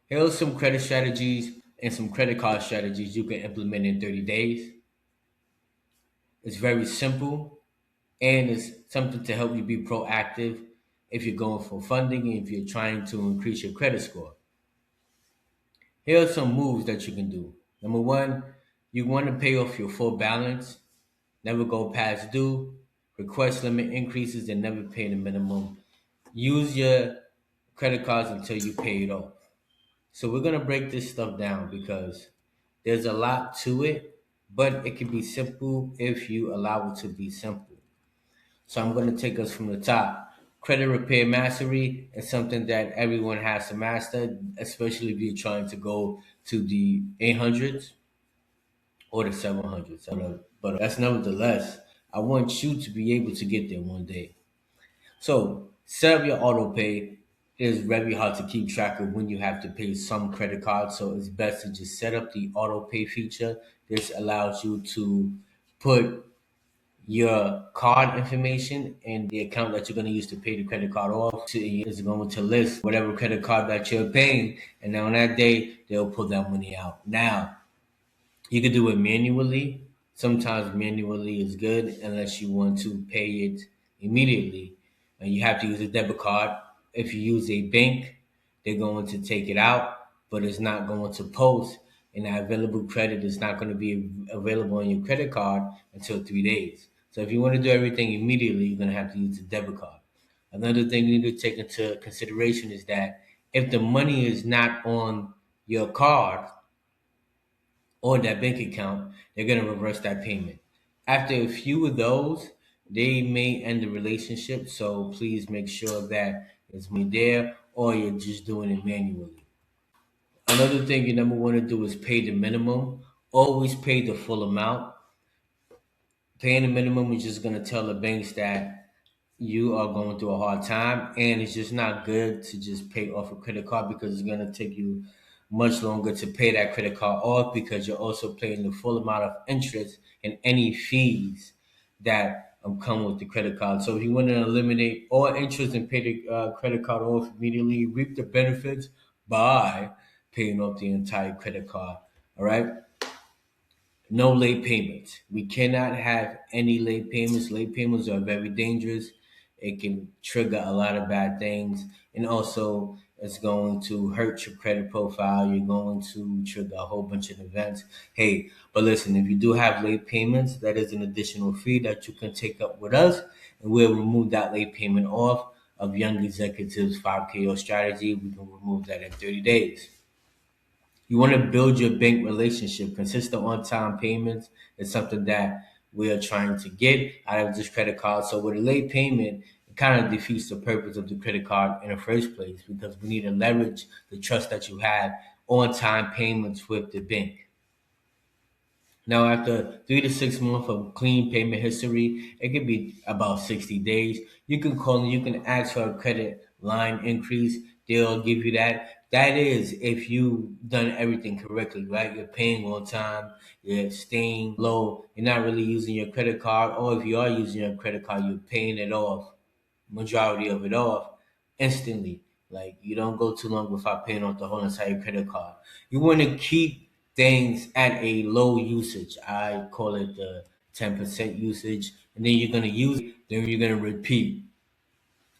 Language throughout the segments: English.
Here are some credit strategies and some credit card strategies you can implement in 30 days. It's very simple and it's something to help you be proactive if you're going for funding and if you're trying to increase your credit score. Here are some moves that you can do. Number one, you want to pay off your full balance, never go past due, request limit increases, and never pay the minimum. Use your credit cards until you pay it off. So we're gonna break this stuff down because there's a lot to it, but it can be simple if you allow it to be simple. So I'm gonna take us from the top. Credit repair mastery is something that everyone has to master, especially if you're trying to go to the 800s or the 700s. But that's nevertheless, I want you to be able to get there one day. So set up your auto pay. It is very hard to keep track of when you have to pay some credit cards, so it's best to just set up the auto pay feature. This allows you to put your card information and the account that you're going to use to pay the credit card off. It's going to list whatever credit card that you're paying, and then on that day they'll pull that money out. Now you can do it manually. Sometimes manually is good unless you want to pay it immediately. And you have to use a debit card. If you use a bank, they're going to take it out, but it's not going to post. And that available credit is not going to be available on your credit card until 3 days. So if you want to do everything immediately, you're going to have to use a debit card. Another thing you need to take into consideration is that if the money is not on your card, or that bank account, they're going to reverse that payment. After a few of those, they may end the relationship. So please make sure that it's money there or you're just doing it manually. Another thing you never want to do is pay the minimum. Always pay the full amount. Paying the minimum is just going to tell the banks that you are going through a hard time, and it's just not good to just pay off a credit card because it's going to take you much longer to pay that credit card off because you're also paying the full amount of interest and any fees that come with the credit card. So if you want to eliminate all interest and pay the credit card off immediately, reap the benefits by paying off the entire credit card. All right. No late payments. We cannot have any late payments. Late payments are very dangerous. It can trigger a lot of bad things. And also, it's going to hurt your credit profile. You're going to trigger a whole bunch of events. Hey, but listen, if you do have late payments, that is an additional fee that you can take up with us. And we'll remove that late payment off of Young Executives 5KO strategy. We can remove that in 30 days. You want to build your bank relationship. Consistent on-time payments is something that we are trying to get out of this credit card. So with a late payment, it kind of defeats the purpose of the credit card in the first place because we need to leverage the trust that you have on-time payments with the bank. Now, after 3 to 6 months of clean payment history, it could be about 60 days. You can call and you can ask for a credit line increase. They'll give you that. That is if you've done everything correctly, right? You're paying on time, you're staying low, you're not really using your credit card, or if you are using your credit card, you're paying it off, majority of it off instantly. Like you don't go too long without paying off the whole entire credit card. You want to keep things at a low usage. I call it the 10% usage. And then you're gonna use it, then you're gonna repeat.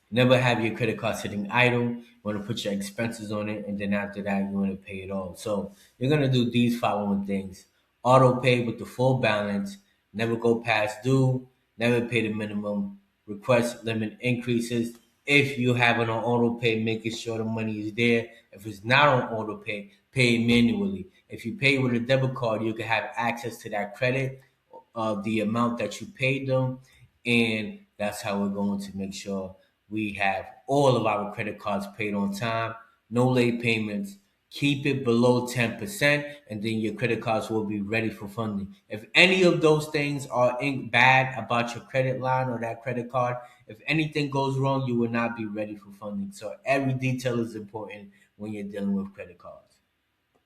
Never have your credit card sitting idle. You want to put your expenses on it, and then after that, you want to pay it off. So you're gonna do these following things: auto pay with the full balance, never go past due, never pay the minimum, request limit increases. If you have it on auto pay, making sure the money is there. If it's not on auto pay, pay it manually. If you pay with a debit card, you can have access to that credit of the amount that you paid them, and that's how we're going to make sure we have all of our credit cards paid on time, no late payments. Keep it below 10%, and then your credit cards will be ready for funding. If any of those things are bad about your credit line or that credit card, if anything goes wrong, you will not be ready for funding. So every detail is important when you're dealing with credit cards.